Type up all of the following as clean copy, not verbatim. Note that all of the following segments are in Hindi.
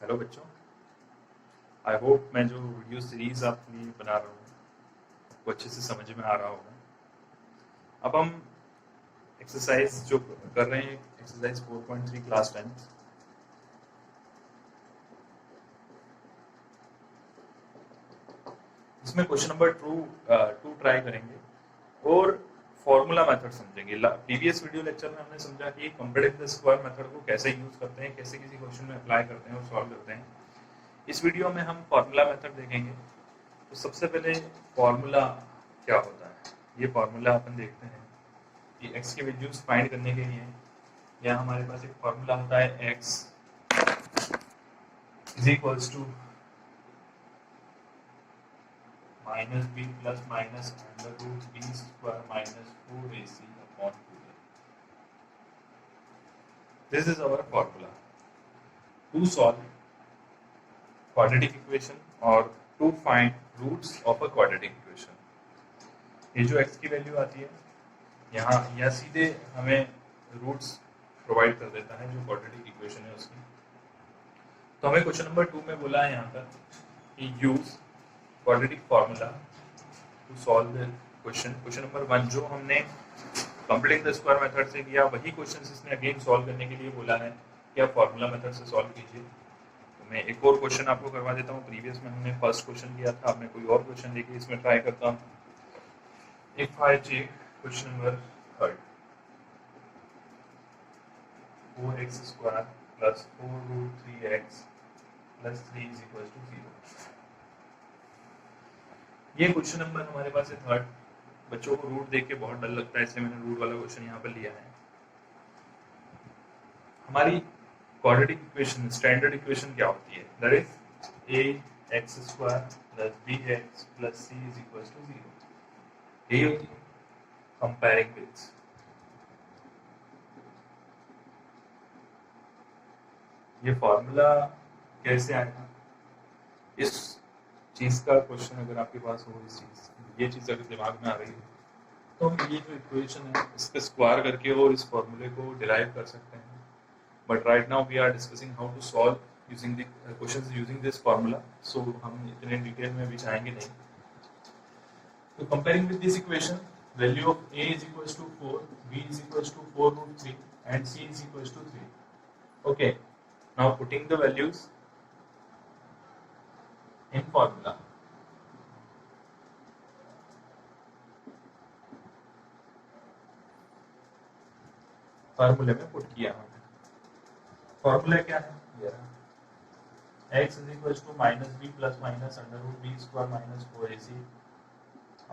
हेलो बच्चों, आई होप मैं जो वीडियो सीरीज आपके लिए बना रहा हूँ वो अच्छे से समझ में आ रहा होगा। अब हम एक्सरसाइज जो कर रहे हैं, एक्सरसाइज 4.3 क्लास 10th, इसमें क्वेश्चन नंबर टू ट्राई करेंगे और फॉर्मूला मेथड समझेंगे। प्रीवियस वीडियो लेक्चर में हमने समझा कि कंप्लीट द स्क्वायर मेथड को कैसे यूज करते हैं, कैसे किसी क्वेश्चन में अप्लाई करते हैं और सॉल्व करते हैं। इस वीडियो में हम फॉर्मूला मेथड देखेंगे। तो सबसे पहले फॉर्मूला क्या होता है, ये फॉर्मूला अपन देखते हैं कि x की वैल्यूज फाइंड करने के लिए यहाँ हमारे पास एक फॉर्मूला होता है x is equals to minus B plus minus under root B square minus 4ac upon 2a। This is our formula to solve quadratic equation और to find roots of a quadratic equation. ये जो x की वैल्यू आती है यहाँ यह सीधे हमें रूट्स प्रोवाइड कर देता है जो क्वाड्रेटिक इक्वेशन है उसकी। तो हमें क्वेश्चन नंबर 2 में बोला है यहाँ पर कि use quadratic formula to solve the question. Question number 1 जो हमने कंप्लीट द स्क्वायर मेथड से किया वही क्वेश्चन इसने अगेन सॉल्व करने के लिए बोला है कि आप फार्मूला मेथड से सॉल्व कीजिए। तो मैं एक और क्वेश्चन आपको करवा देता हूँ। प्रीवियस में हमने फर्स्ट क्वेश्चन किया था, अब मैं कोई और क्वेश्चन लेके इसमें ट्राई करता हूँ। एक question number 3, 4x square plus 4 root 3x plus 3 is equal to 0। ये क्वेश्चन नंबर हमारे पास है 3। बच्चों को रूट देख के बहुत डर लगता है, इसलिए मैंने रूट वाला क्वेश्चन यहाँ पर लिया है। हमारी क्वाड्रेटिक इक्वेशन, स्टैंडर्ड इक्वेशन क्या होती है? That is ax square plus bx plus c is equal to 0। यही होती है कंपेयरिंग विथ। ये फॉर्मूला कैसे आएगा, इस चीज का क्वेश्चन अगर आपके पास हो, ये चीज अगर दिमाग में आ रही है तो हम ये जो इक्वेशन है इसका स्क्वायर करके और इस फॉर्मूले को डिराइव कर सकते हैं। But right now we are discussing how to solve using the questions using this formula, so हम इतने डिटेल में भी जाएंगे नहीं। तो comparing with this equation, value of a is equals to 4, b is equals to 4 root 3 and c is equals to 3. Okay, now putting the values in formula. फॉर्मूले में पुट किया हमने। फॉर्मूला क्या है? ये x is equals to minus b plus minus under root b square minus 4ac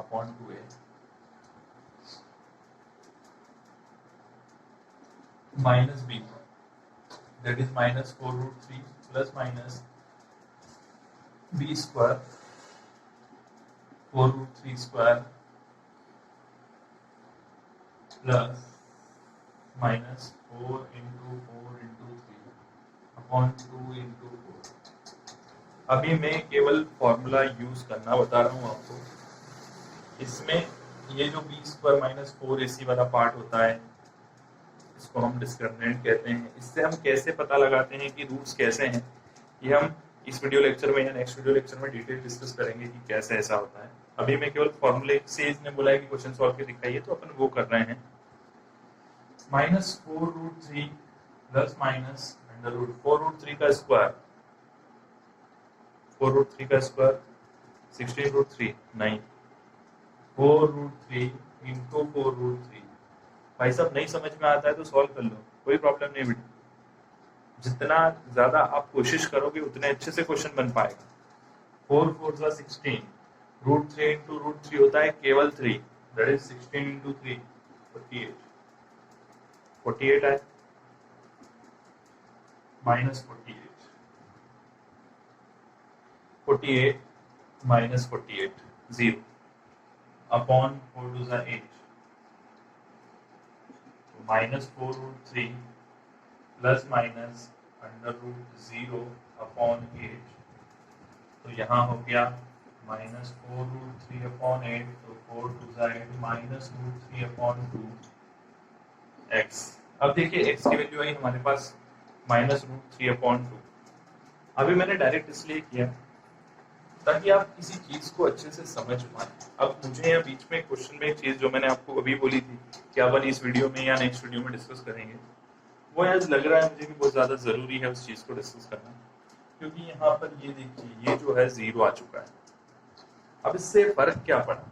upon 2a minus b, that is minus 4 root 3 plus minus b square 4 root 3 square plus minus 4 into 4 into 3 upon 2 into 4। अभी मैं केवल फॉर्मूला यूज करना बता रहा हूँ आपको। इसमें ये जो b स्क्वायर माइनस 4ac वाला पार्ट होता है इसको हम डिस्क्रिमिनेंट कहते हैं। इससे हम कैसे पता लगाते हैं कि रूट्स कैसे हैं, ये हम इस वीडियो लेक्चर में या नेक्स्ट वीडियो लेक्चर में डिटेल डिस्कस करेंगे कि कैसे ऐसा होता है। अभी मैं केवल फॉर्मूले से इसने बोला है कि क्वेश्चन सॉल्व के दिखाइए, तो अपन वो कर रहे हैं। Minus 4 root 3 plus minus under root 4 root 3 का स्क्वायर, 4 रूट 3 का square 16 root 3 9, 4 root 3 into 4 root 3। भाई साहब नहीं समझ में आता है तो सॉल्व कर लो, कोई प्रॉब्लम नहीं बेटा। जितना ज्यादा आप कोशिश करोगे उतने अच्छे से क्वेश्चन बन पाएगा। 4 4 सा 16, रूट 3 इंटू रूट 3 होता है केवल 3, दैट इज 16 इंटू 3 48 है माइनस 48 माइनस 48 0 अपॉन 4 टू सा 8, minus 4 root 3 plus minus under root 0 upon 8। तो यहाँ हो गया माइनस 4 रूट 3 अपॉन 8, तो 4 टू सा 8 माइनस रूट 3 अपॉन 2 x। अब देखिए x की वैल्यू आई हमारे पास माइनस रूट 3 अपॉन 2। अभी मैंने डायरेक्ट इसलिए किया ताकि आप किसी चीज को अच्छे से समझ पाए। अब मुझे यहाँ बीच में क्वेश्चन में एक चीज जो मैंने आपको अभी बोली थी कि अपन इस वीडियो में या नेक्स्ट वीडियो में डिस्कस करेंगे, वो आज लग रहा है मुझे कि बहुत ज्यादा जरूरी है उस चीज को डिस्कस करना, क्योंकि यहाँ पर ये देखिए ये जो है 0 आ चुका है। अब इससे फर्क क्या पड़ा,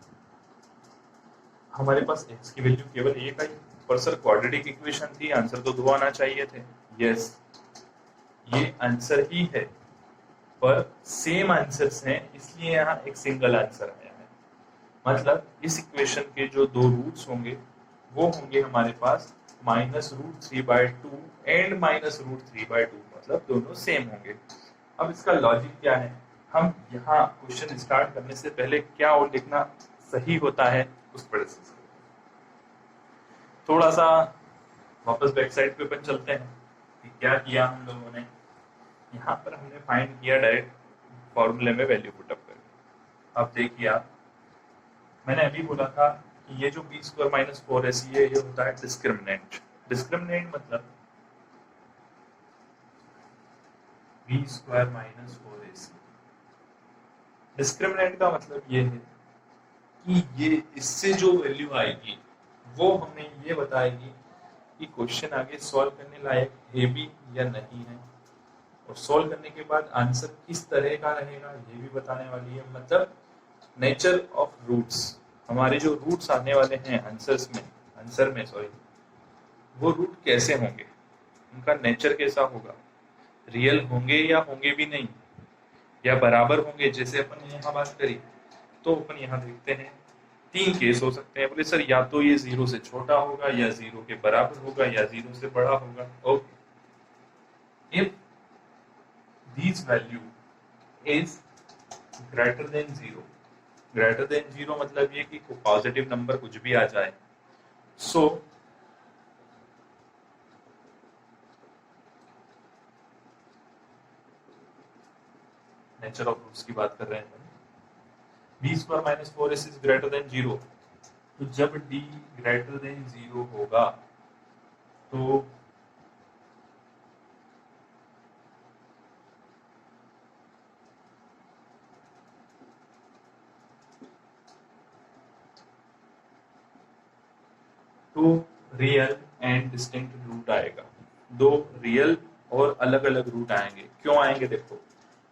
हमारे पास x की वैल्यू केवल 1 आई, पर सर क्वाड्रेटिक इक्वेशन थी, आंसर तो 2 आना चाहिए थे। यस, ये आंसर ही है, पर सेम आंसर्स हैं, इसलिए यहाँ एक सिंगल आंसर आया है। मतलब इस इक्वेशन के जो दो रूट्स होंगे वो होंगे हमारे पास -√3/2 एंड -√3/2, मतलब दोनों सेम होंगे। अब इसका लॉजिक क्या है, हम यहाँ क्वेश्चन स्टार्ट करने से पहले क्या और लिखना सही होता है उस पर थोड़ा सा वापस बैक साइड पे अपन चलते हैं कि क्या किया हम लोगों ने। यहाँ पर हमने फाइंड किया डायरेक्ट फॉर्मूले में वैल्यू पुटअप करके। अब देखिए आप, मैंने अभी बोला था कि ये जो b² - 4ac ये होता है डिस्क्रिमिनेंट। डिस्क्रिमिनेंट मतलब b² - 4ac। डिस्क्रिमिनेंट का मतलब ये है कि ये इससे जो वैल्यू आएगी वो हमें ये बताएगी कि क्वेश्चन आगे सॉल्व करने लायक है भी या नहीं है, और सॉल्व करने के बाद आंसर किस तरह का रहेगा ये भी बताने वाली है। मतलब नेचर ऑफ रूट्स, हमारे जो रूट्स आने वाले हैं आंसर में सॉरी, वो रूट कैसे होंगे, उनका नेचर कैसा होगा, रियल होंगे या होंगे भी नहीं, या बराबर होंगे। जैसे अपन ने यहाँ बात करी तो अपन यहाँ देखते हैं 3 केस हो सकते हैं। बोले सर या तो ये 0 से छोटा होगा, या 0 के बराबर होगा, या 0 से बड़ा होगा। Okay, if this value is greater than 0 मतलब ये कि पॉजिटिव नंबर कुछ भी आ जाए, सो नेचर ऑफ रूट्स की बात कर रहे हैं, b² - 4ac is greater than 0। तो जब d ग्रेटर देन 0 होगा तो two real and distinct root आएगा। दो रियल और अलग अलग रूट आएंगे। क्यों आएंगे, देखो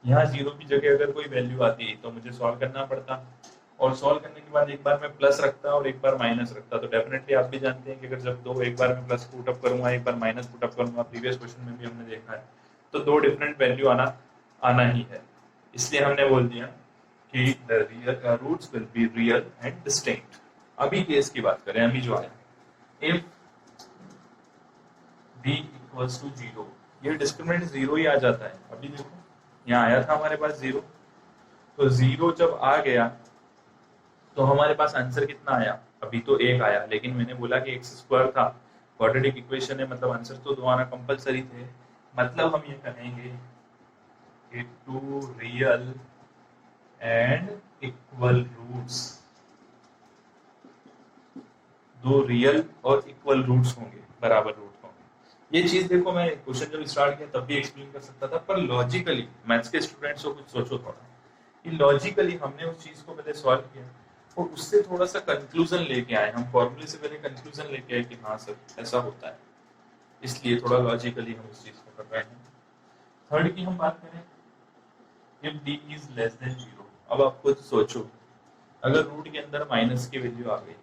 यहाँ 0 की जगह अगर कोई वैल्यू आती तो मुझे सॉल्व करना पड़ता, और सॉल्व करने के बाद एक बार मैं प्लस रखता और एक बार माइनस रखता। तो डेफिनेटली आप भी जानते हैं कि अगर जब दो, एक बार मैं प्लस पुटअप करूंगा, एक बार माइनस पुटअप करूंगा, प्रीवियस क्वेश्चन में भी हमने देखा है, तो दो डिफरेंट वैल्यू आना ही है। इसलिए हमने बोल दिया कि the real roots will be real and distinct. अभी केस की बात करें, अभी जो आया इफ b इक्वल्स टू 0, ये डिस्क्रिमिनेंट 0 ही आ जाता है। अभी देखो यहाँ आया था हमारे पास 0, तो 0 जब आ गया तो हमारे पास आंसर कितना आया, अभी तो 1 आया, लेकिन मैंने बोला कि x² था, क्वाड्रेटिक इक्वेशन है, मतलब आंसर तो 2 आना कंपलसरी थे। मतलब हम ये कहेंगे कि 2 real and equal roots, 2 real और इक्वल रूट्स होंगे, बराबर रूट होंगे। ये चीज देखो मैं क्वेश्चन जब स्टार्ट किया तब भी एक्सप्लेन कर सकता था, पर लॉजिकली मैथ्स के स्टूडेंट्स को कुछ सोचो थोड़ा, कि लॉजिकली हमने उस चीज को पहले सॉल्व किया और उससे थोड़ा सा कंक्लूजन लेके आए। हम फॉर्मूले से पहले कंक्लूजन लेके आए कि हाँ सर ऐसा होता है, इसलिए थोड़ा लॉजिकली हम उस चीज को कर रहे हैं। थर्ड की हम बात करें, if d is less than 0। अब आप खुद सोचो, अगर रूट के अंदर माइनस की वैल्यू आ गई,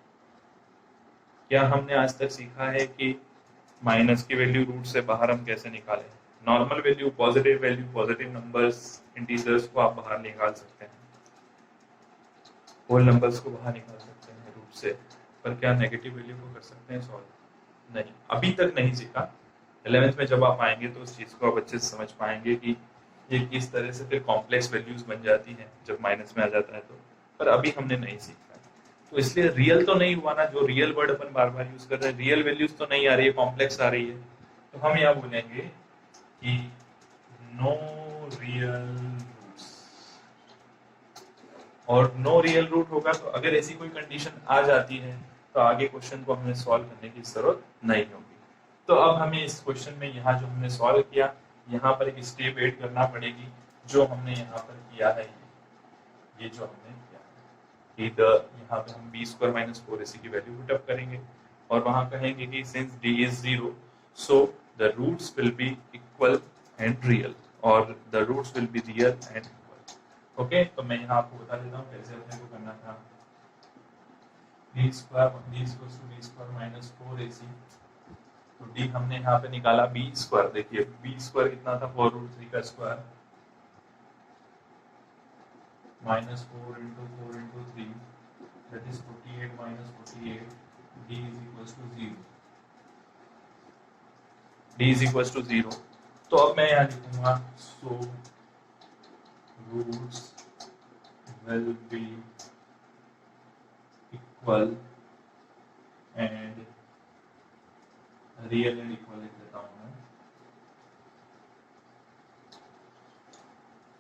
क्या हमने आज तक सीखा है कि माइनस की वैल्यू रूट से बाहर हम कैसे निकालें? Normal value, positive numbers, integers को आप बाहर निकाल सकते हैं, होल नंबर्स को बाहर निकाल सकते हैं रूट से, पर क्या नेगेटिव वैल्यू को कर सकते हैं सॉल्व? नहीं, अभी तक नहीं सीखा। 11th में जब आप आएंगे तो उस चीज को आप अच्छे से समझ पाएंगे कि ये किस तरह से फिर कॉम्प्लेक्स वैल्यूज बन जाती हैं जब माइनस में आ जाता है तो, पर अभी हमने नहीं सीखा। तो इसलिए रियल तो नहीं हुआ ना, जो रियल वर्ड अपन बार बार यूज कर रहे हैं, रियल वैल्यूज तो नहीं आ रही है, कॉम्प्लेक्स आ रही है। तो हम यहाँ बोलेंगे कि नो रियल रूट्स, और नो रियल रूट होगा तो अगर ऐसी कोई कंडीशन आ जाती है तो आगे क्वेश्चन को हमें सॉल्व करने की जरूरत नहीं होगी। तो अब हमें इस क्वेश्चन में यहाँ जो हमने सॉल्व किया यहाँ पर एक स्टेप ऐड करना पड़ेगी जो हमने यहाँ पर किया है, ये जो हमने किया है। इधर यहाँ पे हम b² - 4ac की वैल्यू पुट अप करेंगे और वहाँ कहेंगे कि since d is 0 so the roots will be equal and real और the roots will be real and equal। Okay, तो मैं यहाँ आपको बता देता हूँ कैसे अपने को करना था। d² - 4ac, तो d हमने यहाँ पे निकाला b², देखिए b² कितना था 4√3 का square -4 × 4 × 3 that is 48 - 48, d is equals to 0, d is equals to 0। तो अब मैं यहाँ लिखूंगा so roots will be equal and real and equal लिख देता हूँ मैं।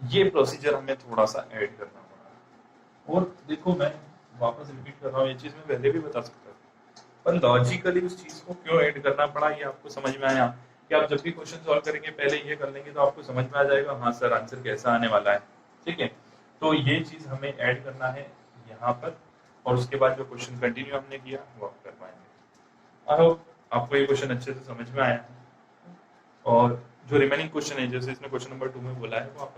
ये प्रोसीजर हमें थोड़ा सा ऐड करना पड़ा और देखो मैं वापस रिपीट कर रहा हूँ, ये चीज मैं पहले भी बता सकता था पर लॉजिकली उस चीज को क्यों ऐड करना पड़ा ये आपको समझ में आया कि आप जब भी क्वेश्चन सॉल्व करेंगे पहले ये कर लेंगे तो आपको समझ में आ जाएगा हाँ सर आंसर कैसा आने वाला है। ठीक है, तो ये चीज हमें ऐड करना है यहाँ पर और उसके बाद जो क्वेश्चन कंटिन्यू हमने किया वो आप कर पाएंगे। आई होप आपको ये क्वेश्चन अच्छे से समझ में आया है और जो रिमेनिंग क्वेश्चन है जैसे इसमें क्वेश्चन नंबर 2 में बोला है वो आप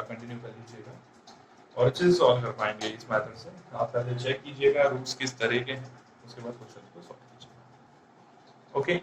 कंटिन्यू कर लीजिएगा और अच्छे से सॉल्व कर पाएंगे इस मेथड से। आप पहले चेक कीजिएगा रूट्स किस तरह के हैं, उसके बाद क्वेश्चन को सॉल्व कीजिएगा। ओके।